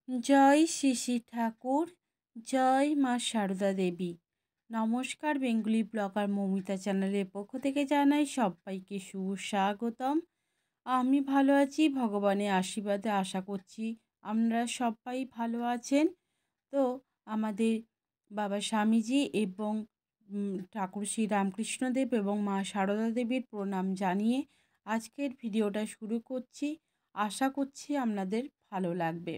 জয় শ্রী শ্রী ঠাকুর, জয় মা সারদা দেবী। নমস্কার, Bengali blogger Moumita চ্যানেলের পক্ষ থেকে জানাই সবাইকে সুস্বাগতম। আমি ভালো আছি, ভগবানের আশীর্বাদে আশা করছি আপনারা সবাই ভালো আছেন। তো আমাদের বাবা স্বামীজি এবং ঠাকুর শ্রী রামকৃষ্ণদেব এবং মা সারদা দেবীর প্রণাম জানিয়ে আজকের ভিডিওটা শুরু করছি। আশা করছি আপনাদের ভালো লাগবে।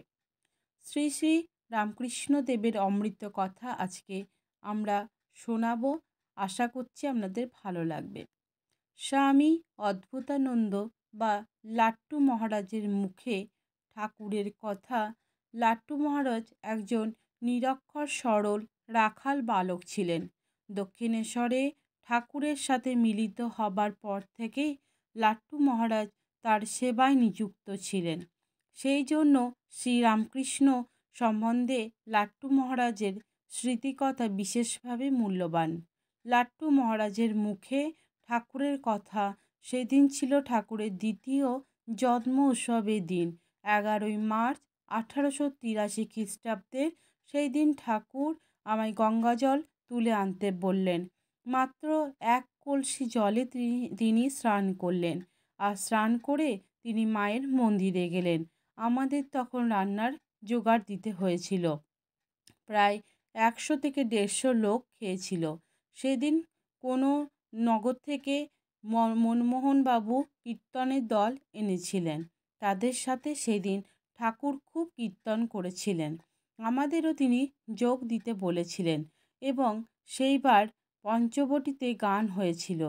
শ্রী শ্রী রামকৃষ্ণ দেবের অমৃত কথা আজকে আমরা শোনাবো। আশা করছি আপনাদের ভালো লাগবে। স্বামী অদ্ভুতানন্দ বা লাট্টু মহারাজের মুখে ঠাকুরের কথা। লাট্টু মহারাজ একজন নিরক্ষর সরল রাখাল বালক ছিলেন। দক্ষিণেশ্বরে ঠাকুরের সাথে মিলিত হবার পর থেকেই লাট্টু মহারাজ তার সেবায় নিযুক্ত ছিলেন। সেই জন্য শ্রীরামকৃষ্ণ সম্বন্ধে লাট্টু মহারাজের স্মৃতিকথা বিশেষভাবে মূল্যবান। লাট্টু মহারাজের মুখে ঠাকুরের কথা। সেদিন ছিল ঠাকুরের দ্বিতীয় জন্ম উৎসবের দিন, 11ই মার্চ 1883 খ্রিস্টাব্দের। সেই দিন ঠাকুর আমায় গঙ্গাজল তুলে আনতে বললেন। মাত্র 1 কলসি জলে তিনি স্নান করলেন, আর স্নান করে তিনি মায়ের মন্দিরে গেলেন। আমাদের তখন রান্নার জোগাড় দিতে হয়েছিল। প্রায় 100 থেকে 150 লোক খেয়েছিল। সেদিন কোনো নগর থেকে মনমোহনবাবু কীর্তনের দল এনেছিলেন। তাদের সাথে সেদিন ঠাকুর খুব কীর্তন করেছিলেন। আমাদেরও তিনি যোগ দিতে বলেছিলেন এবং সেইবার পঞ্চবটিতে গান হয়েছিল।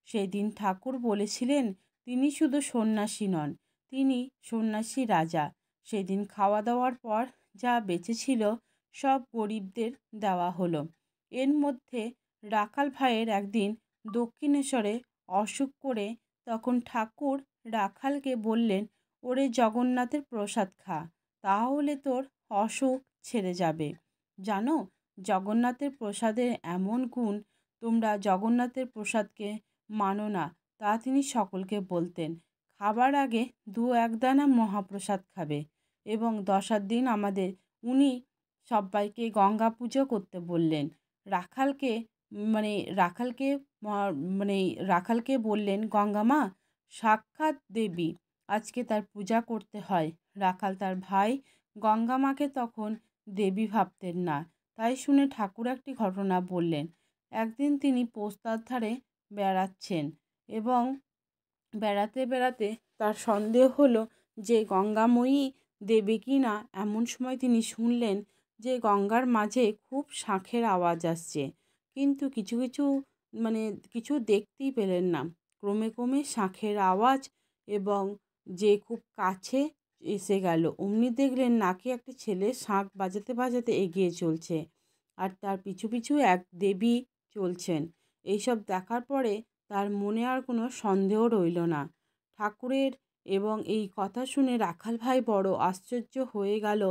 সেদিন ঠাকুর বলেছিলেন তিনি শুধু সন্ন্যাসী নন, তিনি সন্ন্যাসী রাজা। সেদিন খাওয়া দাওয়ার পর যা বেঁচেছিল সব গরিবদের দেওয়া হলো। এর মধ্যে রাখাল ভাইয়ের একদিন দক্ষিণেশ্বরে অসুখ করে, তখন ঠাকুর রাখালকে বললেন, ওরে জগন্নাথের প্রসাদ খা, তাহলে তোর অসুখ ছেড়ে যাবে। জানো, জগন্নাথের প্রসাদের এমন গুণ, তোমরা জগন্নাথের প্রসাদকে মানো না, তা তিনি সকলকে বলতেন। খাবার আগে 2-1 দানা মহাপ্রসাদ খাবে এবং 10 দিন আমাদের উনি সবাইকে গঙ্গা পুজো করতে বললেন। রাখালকে মানে রাখালকে রাখালকে বললেন, গঙ্গা মা সাক্ষাৎ দেবী, আজকে তার পূজা করতে হয়। রাখাল তার ভাই গঙ্গা মাকে তখন দেবী ভাবতেন না। তাই শুনে ঠাকুর একটি ঘটনা বললেন। একদিন তিনি পোস্তার ধারে বেড়াচ্ছেন এবং বেড়াতে বেড়াতে তার সন্দেহ হলো যে গঙ্গাময়ী দেবে কি না। এমন সময় তিনি শুনলেন যে গঙ্গার মাঝে খুব শাঁখের আওয়াজ আসছে, কিন্তু কিছু দেখতেই পেলেন না। ক্রমে ক্রমে শাঁখের আওয়াজ এবং যে খুব কাছে এসে গেল। অমনি দেখলেন নাকি একটা ছেলে শাঁখ বাজাতে বাজাতে এগিয়ে চলছে, আর তার পিছু পিছু এক দেবী চলছেন। এইসব দেখার পরে তার মনে আর কোনো সন্দেহ রইল না ঠাকুরের। এবং এই কথা শুনে রাখাল ভাই বড় আশ্চর্য হয়ে গেল।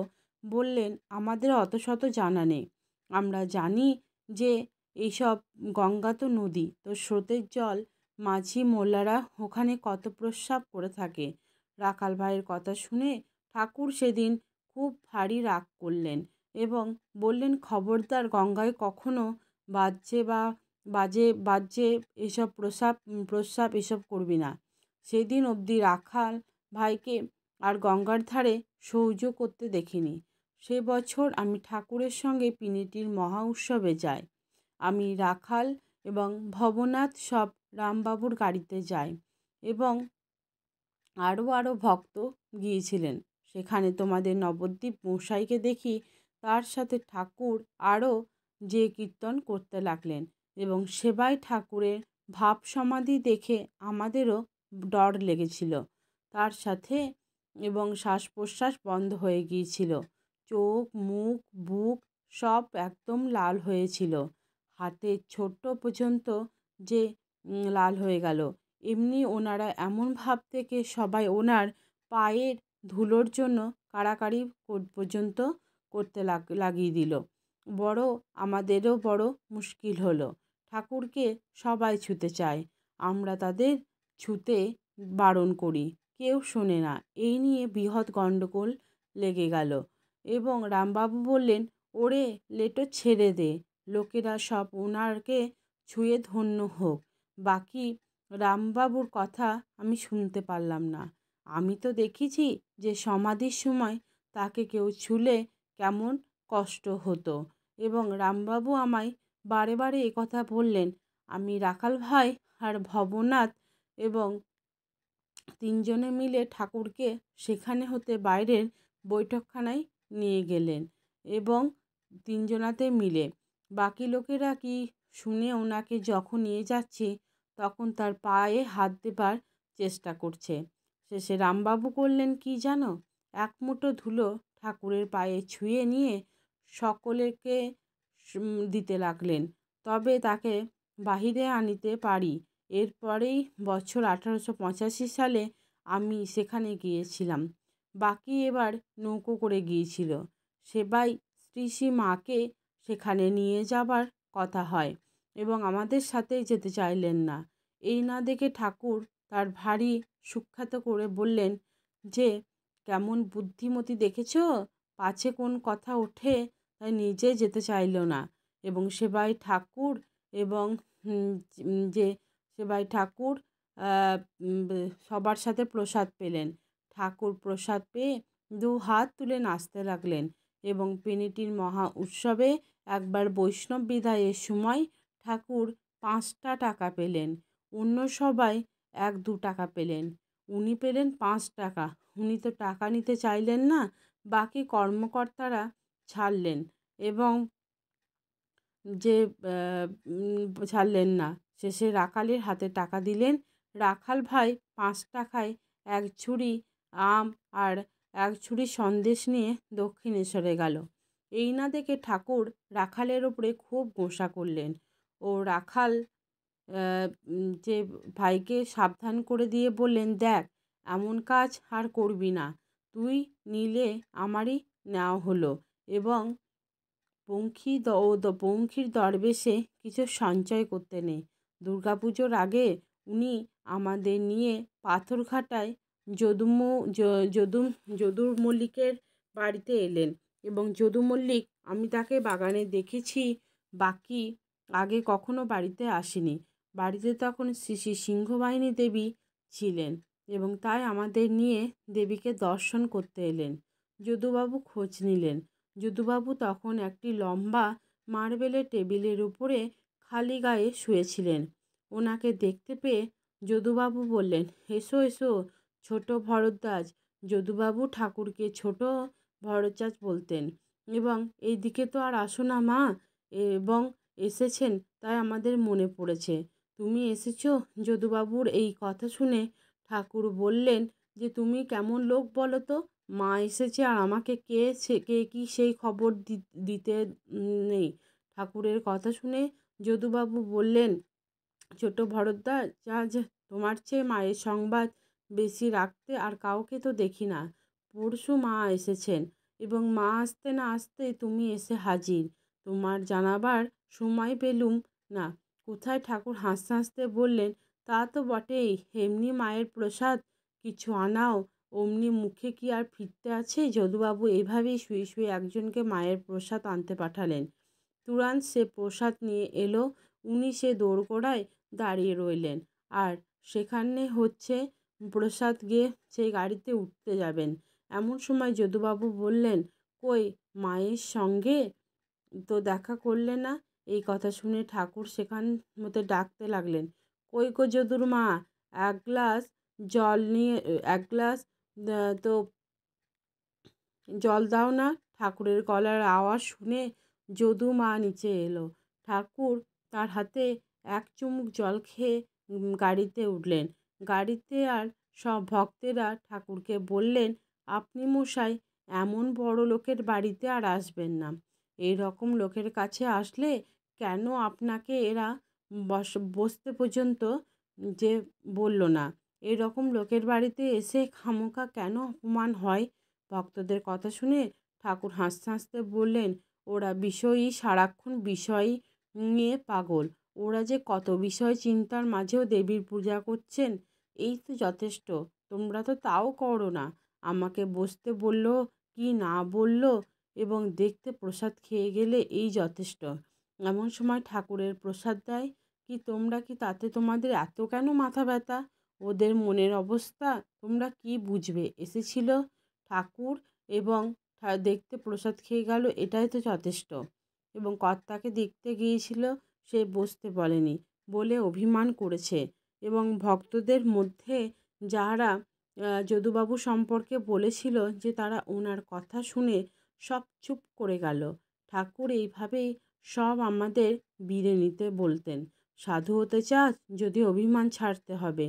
বললেন, আমাদের অত শত জানা নেই, আমরা জানি যে এইসব গঙ্গা তো নদী, তো স্রোতের জল, মাঝি মোল্লারা ওখানে কত প্রস্রাব করে থাকে। রাখাল ভাইয়ের কথা শুনে ঠাকুর সেদিন খুব ভারী রাগ করলেন এবং বললেন, খবরদার গঙ্গায় কখনো বাজে এসব প্রস্রাব এসব করবি না। সেদিন অবধি রাখাল ভাইকে আর গঙ্গার ধারে শৌচ করতে দেখিনি। সে বছর আমি ঠাকুরের সঙ্গে পিনিটির মহা উৎসবে যাই। আমি রাখাল এবং ভবনাথ সব রামবাবুর গাড়িতে যাই এবং আরও ভক্ত গিয়েছিলেন। সেখানে তোমাদের নবদ্বীপ মশাইকে দেখি, তার সাথে ঠাকুর আরও যে কীর্তন করতে লাগলেন এবং সেবায় ঠাকুরের ভাব সমাধি দেখে আমাদেরও ডর লেগেছিল। তার সাথে এবং শ্বাস প্রশ্বাস বন্ধ হয়ে গিয়েছিল। চোখ, মুখ, বুক সব একদম লাল হয়েছিল। হাতের ছোট্ট পর্যন্ত যে লাল হয়ে গেল। এমনি ওনারা এমন ভাব থেকে সবাই ওনার পায়ের ধুলোর জন্য কাড়াকাড়ি পর্যন্ত করতে লাগিয়ে দিল। আমাদেরও বড় মুশকিল হলো। ঠাকুরকে সবাই ছুঁতে চায়, আমরা তাদের ছুঁতে বারণ করি, কেউ শোনে না। এই নিয়ে বৃহৎ গণ্ডগোল লেগে গেল এবং রামবাবু বললেন, ওরে লেটো ছেড়ে দে, লোকেরা সব ওনারকে ছুঁয়ে ধন্য হোক। বাকি রামবাবুর কথা আমি শুনতে পারলাম না। আমি তো দেখেছি যে সমাধির সময় তাকে কেউ ছুঁলে কেমন কষ্ট হতো। এবং রামবাবু আমায় বারে বারে একথা বললেন। আমি রাখাল ভাই আর ভবনাথ এবং তিনজনে মিলে ঠাকুরকে সেখানে হতে বাইরের বৈঠকখানায় নিয়ে গেলেন এবং তিনজনাতে মিলে। বাকি লোকেরা কি শুনে ওনাকে যখন নিয়ে যাচ্ছে তখন তার পায়ে হাত দেবার চেষ্টা করছে। শেষে রামবাবু করলেন কি জানো? এক মুঠো ধুলো ঠাকুরের পায়ে ছুঁয়ে নিয়ে সকলকে দিতে লাগলেন। তবে তাকে বাহিরে আনিতে পারি। এরপরেই বছর 1885 সালে আমি সেখানে গিয়েছিলাম। বাকি এবার নৌকো করে গিয়েছিল। সেবাই শ্রী মাকে সেখানে নিয়ে যাবার কথা হয় এবং আমাদের সাথে যেতে চাইলেন না। এই না দেখে ঠাকুর তার ভারী সুখ্যাত করে বললেন যে, কেমন বুদ্ধিমতী দেখেছ, পাছে কোন কথা ওঠে তাই নিজে যেতে চাইল না। এবং সেবাই ঠাকুর এবং যে সেবাই ঠাকুর সবার সাথে প্রসাদ পেলেন। ঠাকুর প্রসাদ পেয়ে দু হাত তুলে নাচতে লাগলেন এবং পেনিটির মহা উৎসবে একবার বৈষ্ণব বিদায়ের সময় ঠাকুর 5টা টাকা পেলেন। অন্য সবাই 1-2 টাকা পেলেন, উনি পেলেন 5 টাকা। উনি তো টাকা নিতে চাইলেন না। বাকি কর্মকর্তারা ছাড়লেন এবং ছাড়লেন না। শেষে রাখালের হাতে টাকা দিলেন। রাখাল ভাই 5 টাকায় 1 ঝুড়ি আম আর 1 ঝুড়ি সন্দেশ নিয়ে দক্ষিণেশ্বরে গেল। এই না দেখে ঠাকুর রাখালের ওপরে খুব গোঁসা করলেন। ও রাখাল যে ভাইকে সাবধান করে দিয়ে বললেন, দেখ, এমন কাজ আর করবি না। তুই নিলে আমারই নেওয়া হলো। এবং পঙ্খির দরবেশে কিছু সঞ্চয় করতে নেই। দুর্গাপুজোর আগে উনি আমাদের নিয়ে পাথরঘাটায় যদু মল্লিকের বাড়িতে এলেন এবং যদু মল্লিক, আমি তাকে বাগানে দেখেছি, বাকি আগে কখনো বাড়িতে আসেনি। বাড়িতে তখন শ্রী সিংহবাহিনী দেবী ছিলেন এবং তাই আমাদের নিয়ে দেবীকে দর্শন করতে এলেন। যদুবাবু খোঁজ নিলেন। যদুবাবু তখন একটি লম্বা মার্বেলের টেবিলের উপরে খালি গায়ে শুয়েছিলেন। ওনাকে দেখতে পেয়ে যদুবাবু বললেন, এসো এসো ছোট ভরদ্বাজ। যদুবাবু ঠাকুরকে ছোট ভরদ্বাজ বলতেন। এবং এই দিকে তো আর আসো না মা, এবং এসেছেন তাই আমাদের মনে পড়েছে। তুমি এসেছো? যদুবাবুর এই কথা শুনে ঠাকুর বললেন যে, তুমি কেমন লোক বলো তো? মা এসেছে আর আমাকে কে কি সেই খবর দিতে নেই। ঠাকুরের কথা শুনে যদুবাবু বললেন, ছোট ভরদ্বাজ, তোমার চেয়ে মায়ের সংবাদ বেশি রাখতে আর কাউকে তো দেখি না। পরশু মা এসেছেন এবং মা আসতে না আসতেই তুমি এসে হাজির। তোমার জানাবার সময় পেলুম না। কোথায়? ঠাকুর হাসতে হাসতে বললেন, তা তো বটেই, এমনি মায়ের প্রসাদ কিছু আনাও, অমনি মুখে কি আর ফিরতে আছে? যদুবাবু এইভাবেই শুয়ে শুয়ে একজনকে মায়ের প্রসাদ আনতে পাঠালেন। তুরান্ত সে প্রসাদ নিয়ে এলো। উনি সে দোরগোড়ায় দাঁড়িয়ে রইলেন আর সেখানে হচ্ছে প্রসাদ গিয়ে সেই গাড়িতে উঠতে যাবেন। এমন সময় যদুবাবু বললেন, কই, মায়ের সঙ্গে তো দেখা করলে না? এই কথা শুনে ঠাকুর সেখান মতো ডাকতে লাগলেন, কই গো যদুর মা, এক গ্লাস তো জল দাও না। ঠাকুরের গলার আওয়াজ শুনে যদু মা নিচে এলো। ঠাকুর তার হাতে 1 চুমুক জল খেয়ে গাড়িতে উঠলেন। গাড়িতে আর সব ভক্তেরা ঠাকুরকে বললেন, আপনি মশাই এমন বড় লোকের বাড়িতে আর আসবেন না। এই রকম লোকের কাছে আসলে কেন আপনাকে এরা বসতে পর্যন্ত যে বলল না। এই রকম লোকের বাড়িতে এসে খামোখা কেন অপমান হয়? ভক্তদের কথা শুনে ঠাকুর হাসতে হাসতে বললেন, ওরা সারাক্ষণ বিষয় নিয়ে পাগল। ওরা যে কত বিষয় চিন্তার মাঝেও দেবীর পূজা করছেন, এই তো যথেষ্ট। তোমরা তো তাও করো না। আমাকে বসতে বললো কি না বললো এবং দেখতে প্রসাদ খেয়ে গেলে এই যথেষ্ট। এমন সময় ঠাকুরের প্রসাদ দেয় কি তোমরা কি তাতে তোমাদের এত কেন মাথা ব্যথা? ওদের মনের অবস্থা তোমরা কি বুঝবে? এসেছিল ঠাকুর এবং দেখতে প্রসাদ খেয়ে গেল, এটাই তো যথেষ্ট। এবং কর্তাকে দেখতে গিয়েছিল, সে বসতে বলেনি বলে অভিমান করেছে। এবং ভক্তদের মধ্যে যারা যদুবাবু সম্পর্কে বলেছিল যে তারা ওনার কথা শুনে সব চুপ করে গেল। ঠাকুর এইভাবেই সব আমাদের বিড়ে নিতে বলতেন। সাধু হতে চাস, যদি অভিমান ছাড়তে হবে।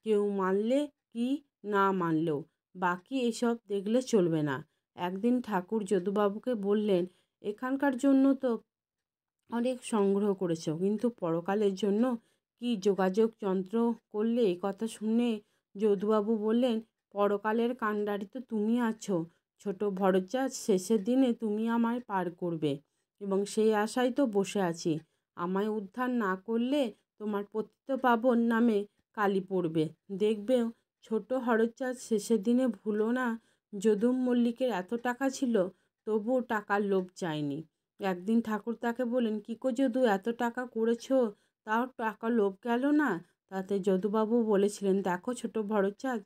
কেউ মানলে কি, না মানলেও বাকি এসব দেখলে চলবে না। একদিন ঠাকুর যদুবাবুকে বললেন, এখানকার জন্য তো অনেক সংগ্রহ করেছ, কিন্তু পরকালের জন্য কি যোগাযোগ যন্ত্র করলে? এই কথা শুনে যদুবাবু বললেন, পরকালের কাণ্ডারি তো তুমি আছো ছোট ভরদ্বাজ, শেষের দিনে তুমি আমায় পার করবে এবং সেই আশায় তো বসে আছি। আমায় উদ্ধার না করলে তোমার পতিতপাবন নামে কালি পড়বে। দেখবে ছোট হরচাঁদ, শেষের দিনে ভুলো না, যদুম মল্লিকের এত টাকা ছিল, তবুও টাকার লোভ চায়নি। একদিন ঠাকুর তাকে বললেন, কী গো যদু, এত টাকা করেছো, তাও টাকা লোভ গেল না? তাতে যদুবাবু বলেছিলেন, দেখো ছোট ভরদ্বাজ,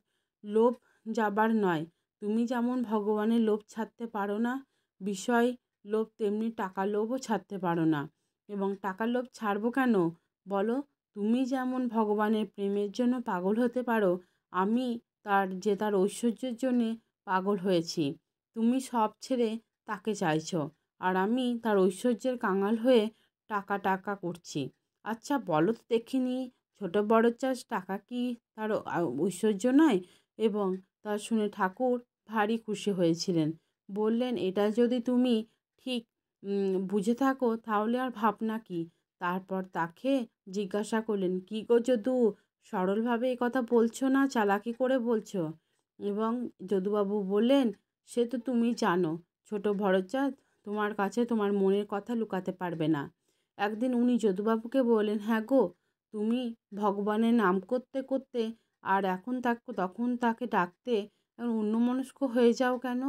লোভ যাবার নয়। তুমি যেমন ভগবানের লোভ ছাড়তে পারো না, বিষয় লোভ, তেমনি টাকার লোভও ছাড়তে পারো না। এবং টাকার লোভ ছাড়বো কেন বলো? তুমি যেমন ভগবানের প্রেমের জন্য পাগল হতে পারো, আমি তার ঐশ্বর্যের জন্যে পাগল হয়েছি। তুমি সব ছেড়ে তাকে চাইছো, আর আমি তার ঐশ্বর্যের কাঙাল হয়ে টাকা টাকা করছি। আচ্ছা বলো তো দেখিনি, ছোট বড়চাষ, টাকা কি তার ঐশ্বর্য নয়? এবং তা শুনে ঠাকুর ভারী খুশি হয়েছিলেন। বললেন, এটা যদি তুমি ঠিক বুঝে থাকো তাহলে আর ভাবনা কি? তারপর তাকে জিজ্ঞাসা করলেন, কী গো যদু, সরলভাবে এ কথা বলছো না চালাকি করে বলছো? এবং যদুবাবু বললেন, সে তো তুমি জানো ছোট ভরদ্বাজ, তোমার কাছে তোমার মনের কথা লুকাতে পারবে না। একদিন উনি যদুবাবুকে বললেন, হ্যাঁ গো, তুমি ভগবানের নাম করতে করতে আর তখন তাকে ডাকতে অন্যমনস্ক হয়ে যাও কেন?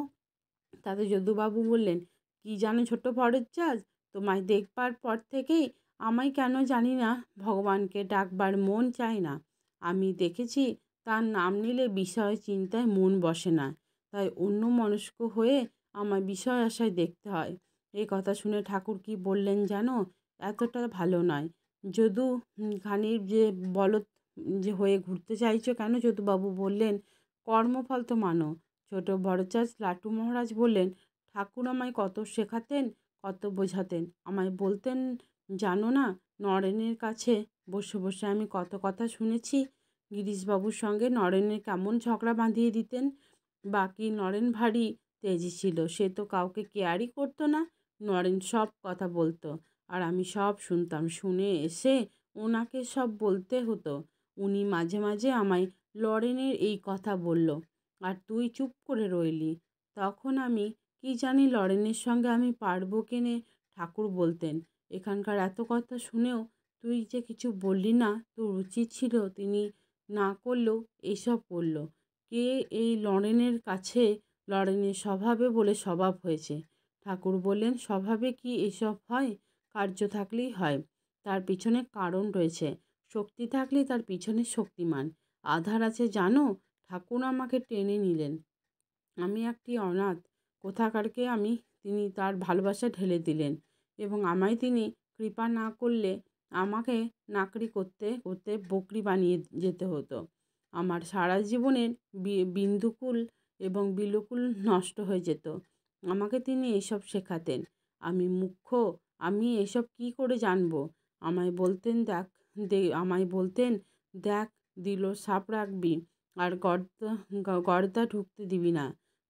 তাতে যদুবাবু বললেন, কি জানো ছোট ভরদ্বাজ, তোমায় দেখবার পর থেকেই আমায় কেন জানি না ভগবানকে ডাকবার মন চায় না। আমি দেখেছি তার নাম নিলে বিষয় চিন্তায় মন বসে না, তাই অন্যমনস্ক হয়ে আমার বিষয় আশায় দেখতে হয়। এই কথা শুনে ঠাকুর কি বললেন জানো? এতটা ভালো নয় যদু, খানির যে বলদ যে হয়ে ঘুরতে চাইছো কেন? যদুবাবু বললেন, কর্মফল তো মানো। ছোট বড়চাঁদ লাটু মহারাজ বললেন, ঠাকুর আমায় কত শেখাতেন, কত বোঝাতেন। আমায় বলতেন, জানো না, নরেনের কাছে বসে বসে আমি কত কথা শুনেছি। গিরিশবাবুর সঙ্গে নরেনের কেমন ঝগড়া বাঁধিয়ে দিতেন। বাকি নরেন ভারী তেজি ছিল, সে তো কাউকে কেয়ারই করতো না। নরেন সব কথা বলতো আর আমি সব শুনতাম। শুনে এসে ওনাকে সব বলতে হতো। উনি মাঝে মাঝে আমায় লরেনের এই কথা বলল, আর তুই চুপ করে রইলি। তখন আমি কি জানি লরেনের সঙ্গে আমি পারবো কিনে। ঠাকুর বলতেন, এখানকার এত কথা শুনেও তুই যে কিছু বললি না, তোর উচিত ছিল। তিনি না করলেও এসব করল। কে এই লরেনের কাছে? লরেনের স্বভাবে বলে স্বভাব হয়েছে। ঠাকুর বললেন, স্বভাবে কি এসব হয়? কার্য থাকলেই হয়, তার পিছনে কারণ রয়েছে। শক্তি থাকলেই তার পিছনে শক্তিমান। আধার আছে জানো? ঠাকুর আমাকে টেনে নিলেন। আমি একটি অনাথ কোথাকারকে তিনি তার ভালোবাসা ঢেলে দিলেন এবং আমায় তিনি কৃপা না করলে আমাকে নাকড়ি করতে করতে বকরি বানিয়ে যেতে হতো। আমার সারা জীবনের বিন্দুকুল এবং বিলকুল নষ্ট হয়ে যেত। আমাকে তিনি এসব শেখাতেন। আমি মূর্খ, আমি এসব কি করে জানবো? আমায় বলতেন, দেখ, দিল সাপ রাখবি আর গর্দা ঢুকতে দিবি না।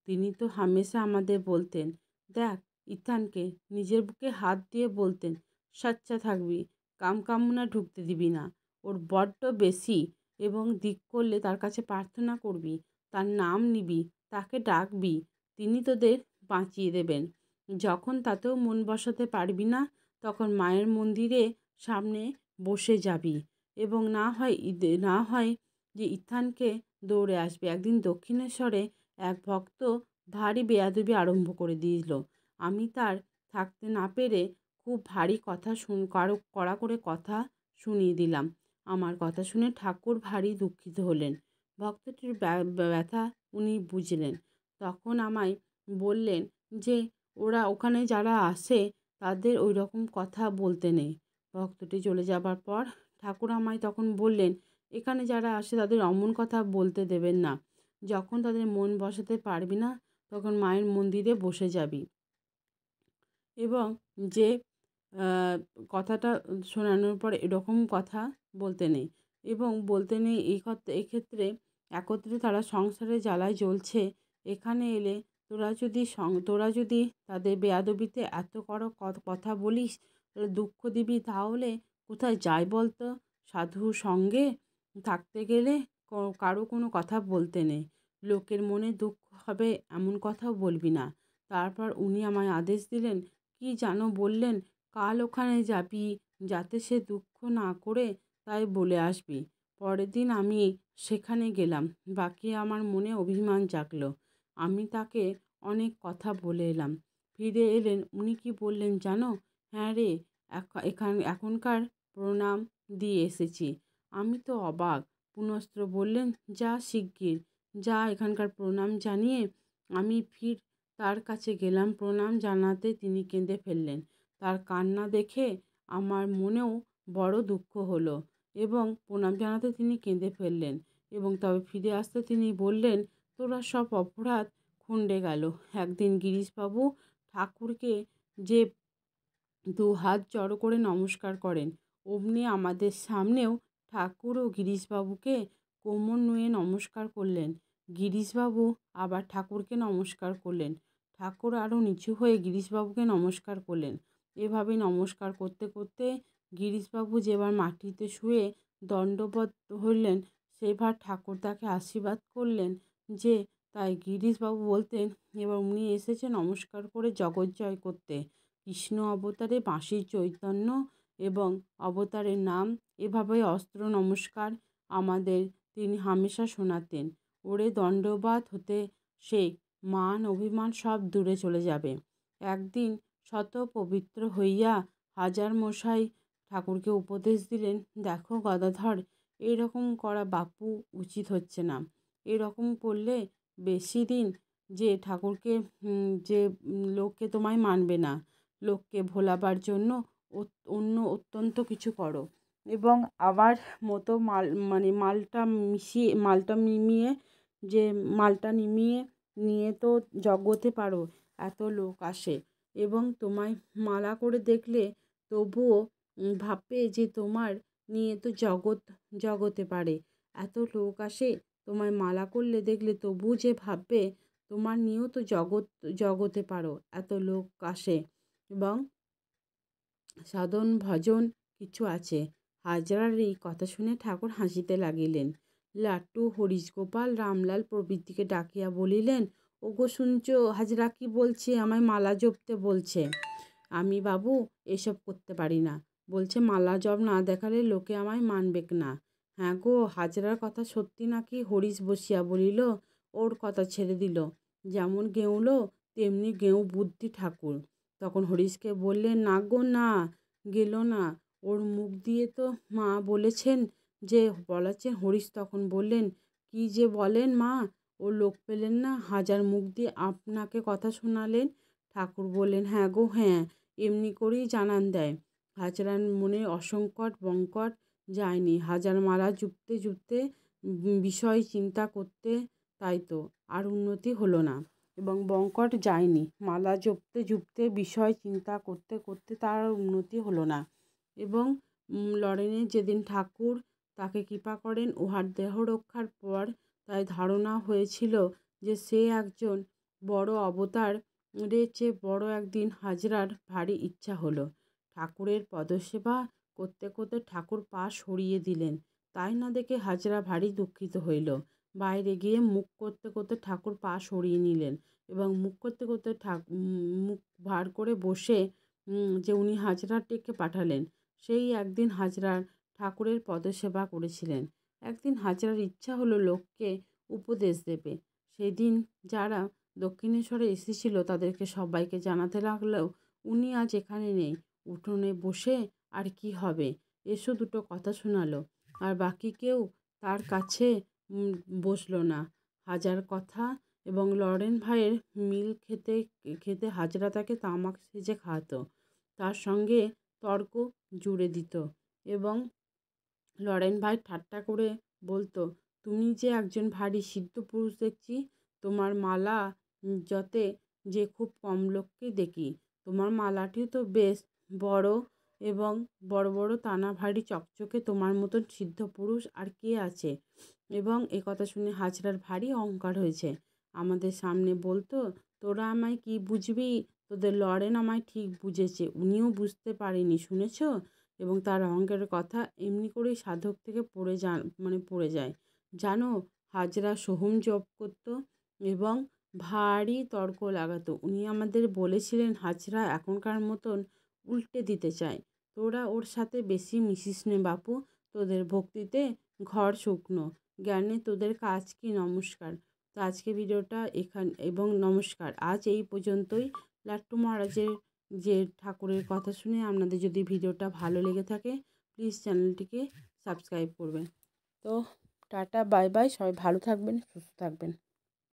তিনি তো হামেশা আমাদের বলতেন, দেখ, ইথানকে নিজের বুকে হাত দিয়ে বলতেন, সাচ্চা থাকবি, কামকামনা ঢুকতে দিবি না। ওর বড্ড বেশি, এবং দিক করলে তার কাছে প্রার্থনা করবি, তার নাম নিবি, তাকে ডাকবি, তিনি তোদের বাঁচিয়ে দেবেন। যখন তাতেও মন বসাতে পারবি না, তখন মায়ের মন্দিরে সামনে বসে যাবি এবং না হয় যে ইথানকে দৌড়ে আসবে। একদিন দক্ষিণেশ্বরে এক ভক্ত ভারী বেয়াদবি আরম্ভ করে দিল। আমি তার থাকতে না পেরে খুব ভারী কথা কড়া করে কথা শুনিয়ে দিলাম। আমার কথা শুনে ঠাকুর ভারী দুঃখিত হলেন। ভক্তটির ব্যথা উনি বুঝলেন। তখন আমায় বললেন যে ওরা ওখানে যারা আসে তাদের ওই রকম কথা বলতে নেই। ভক্তটি চলে যাবার পর ঠাকুর আমায় তখন বললেন, এখানে যারা আসে তাদের অমন কথা বলতে দেবেন না। যখন তাদের মন বসাতে পারবি না তখন মায়ের মন্দিরে বসে যাবি। এবং যে কথাটা শোনানোর পর এরকম কথা বলতে নেই এবং বলতে নেই এক্ষেত্রে একত্রে তারা সংসারে জ্বালায় জ্বলছে। এখানে এলে তোরা যদি তাদের বেয়াদবিতে এত কথা বলিস, তাহলে দুঃখ দিবি, তাহলে কোথায় যায় বলতো? সাধুর সঙ্গে থাকতে গেলে কারো কোনো কথা বলতে নেই। লোকের মনে দুঃখ হবে এমন কথাও বলবি না। তারপর উনি আমায় আদেশ দিলেন, কি যেন বললেন, কাল ওখানে যাবি, যাতে সে দুঃখ না করে তাই বলে আসবি। পরের দিন আমি সেখানে গেলাম। বাকি আমার মনে অভিমান জাগলো। আমি তাকে অনেক কথা বলে এলাম। ফিরে এলেন। উনি কি বললেন জানো? হ্যাঁ রে, এখনকার প্রণাম দিয়ে এসেছি। আমি তো অবাক। পুনস্ত্র বললেন, যা শিগগির যা, এখানকার প্রণাম জানিয়ে। আমি তার কাছে গেলাম। প্রণাম জানাতে তিনি কেঁদে ফেললেন। তার কান্না দেখে আমার মনেও বড় দুঃখ হলো এবং প্রণাম জানাতে তিনি কেঁদে ফেললেন এবং তবে ফিরে আসতে তিনি বললেন, তোরা সব অপরাধ খুন্ডে গেল। একদিন গিরিশবাবু ঠাকুরকে যে দুহাত জড়ো করে নমস্কার করেন, অমনি আমাদের সামনেও ঠাকুরও গিরিশবাবুকে কোমর নুয়ে নমস্কার করলেন। গিরিশবাবু আবার ঠাকুরকে নমস্কার করলেন। ঠাকুর আরও নিচু হয়ে গিরিশবাবুকে নমস্কার করলেন। এভাবে নমস্কার করতে করতে গিরিশবাবু যেবার মাটিতে শুয়ে দণ্ডবত হইলেন, সেবার ঠাকুর তাকে আশীর্বাদ করলেন যে তাই গিরিশবাবু বলতেন, এবার উনি এসেছে নমস্কার করে জগৎ জয় করতে। কৃষ্ণ অবতারে বাঁশির চৈতন্য এবং অবতারের নাম, এভাবে অস্ত্র নমস্কার আমাদের তিনি হামেশা শোনাতেন। ওরে দণ্ডবাত হতে শেখ, মান অভিমান সব দূরে চলে যাবে। একদিন শত পবিত্র হইয়া হাজার মশাই ঠাকুরকে উপদেশ দিলেন, দেখো গদাধর, এইরকম করা বাপু উচিত হচ্ছে না। এরকম করলে বেশি দিন যে ঠাকুরকে যে লোকে তোমায় মানবে না। লোককে ভোলাবার জন্য অন্য অত্যন্ত কিছু করো এবং আবার মতো মালটা নিমিয়ে নিয়ে তো জগতে পারো। এত লোক আসে এবং তোমায় মালা করে দেখলে তবুও ভাববে যে তোমার নিয়ে তো জগতে পারে। এত লোক আসে, তোমায় মালা করলে দেখলে তবুও যে ভাববে তোমার নিয়েও তো জগতে পারো। এত লোক আসে এবং সাধন ভজন কিছু আছে। হাজরার এই কথা শুনে ঠাকুর হাসিতে লাগিলেন। লাট্টু, হরিশ গোপাল, রামলাল প্রভৃতিকে ডাকিয়া বলিলেন, ওগো শুনছ, হাজরা কি বলছে? আমায় মালা জপতে বলছে। আমি বাবু এসব করতে পারি না। বলছে মালা জপ না দেখালে লোকে আমায় মানবেক না। হ্যাঁ গো, হাজরার কথা সত্যি নাকি? হরিশ বসিয়া বলিল। ওর কথা ছেড়ে দিল। যেমন গেঁউলো তেমনি গেঁউ বুদ্ধি ঠাকুর। তখন হরিশকে বললেন, না গো না, গেল না। ওর মুখ দিয়ে তো মা বলেছেন যে বলাচ্ছেন। হরিশ তখন বললেন, কি যে বলেন মা? ও লোক পেলেন না, হাজার মুখ দিয়ে আপনাকে কথা শোনালেন। ঠাকুর বললেন, হ্যাঁ গো হ্যাঁ, এমনি করেই জানান দেয়। হাজরার মনে অসংকট বঙ্কট যায়নি। হাজার মালা জুপতে বিষয় চিন্তা করতে, তাই তো আর উন্নতি হলো না এবং বঙ্কট যায়নি। মালা জপতে বিষয় চিন্তা করতে করতে তার আর উন্নতি হলো না এবং লরেনে যেদিন ঠাকুর তাকে কৃপা করেন, উহার দেহ রক্ষার পর তাই ধারণা হয়েছিল যে সে একজন বড় অবতার। চেয়ে বড় একদিন হাজরার ভারী ইচ্ছা হলো। ঠাকুরের পদসেবা করতে করতে ঠাকুর পা সরিয়ে দিলেন। তাই না দেখে হাজরা ভারী দুঃখিত হইল। বাইরে গিয়ে মুখ করতে করতে ঠাকুর পা সরিয়ে নিলেন এবং মুখ করতে করতে মুখ ভার করে বসে যে উনি হাজরার ডেকে পাঠালেন। সেই একদিন হাজরার ঠাকুরের পদসেবা করেছিলেন। একদিন হাজরার ইচ্ছা হলো লোককে উপদেশ দেবে। সেদিন যারা দক্ষিণেশ্বরে এসেছিল তাদেরকে সবাইকে জানাতে লাগলো উনি আজ এখানে নেই। উঠোনে বসে আর কি হবে, এসো দুটো কথা শোনালো। আর বাকি কেউ তার কাছে বসলো না। হাজার কথা এবং লরেন ভাইয়ের মিল খেতে খেতে হাজরা তাকে তামাক সেজে খাওয়াতো, তার সঙ্গে তর্ক জুড়ে দিত এবং লরেন ভাই ঠাট্টা করে বলতো, তুমি যে একজন ভারী সিদ্ধ পুরুষ দেখছি। তোমার মালা যতে যে খুব কম লোককে দেখি। তোমার মালাটিও তো বেশ বড় এবং বড় বড় টানা ভারী চকচকে। তোমার মতন সিদ্ধ পুরুষ আর কে আছে? এবং একথা শুনে হাজরার ভারী অহংকার হয়েছে। আমাদের সামনে বলতো, তোরা আমায় কি বুঝবি? তোদের লরেন আমায় ঠিক বুঝেছে, উনিও বুঝতে পারেনি, শুনেছ? এবং তার অহংকারের কথা এমনি করেই সাধক থেকে পড়ে যায়। জানো, হাজরা সোহম জপ করত এবং ভারী তর্ক লাগাতো। উনি আমাদের বলেছিলেন হাজরা এখনকার মতন উল্টে দিতে চায়। তোরা ওর সাথে বেশি মিশিস নে বাপু, তোদের ভক্তিতে ঘর শুকনো, জ্ঞানে তোদের কাজ কি। নমস্কার। তো আজকে ভিডিওটা এবং নমস্কার, আজ এই পর্যন্তই। লাট্টু মহারাজের যে ঠাকুরের কথা শুনে আপনাদের যদি ভিডিওটা ভালো লেগে থাকে প্লিজ চ্যানেলটিকে সাবস্ক্রাইব করবেন। তো টাটা, বাই বাই, সবাই ভালো থাকবেন, সুস্থ থাকবেন।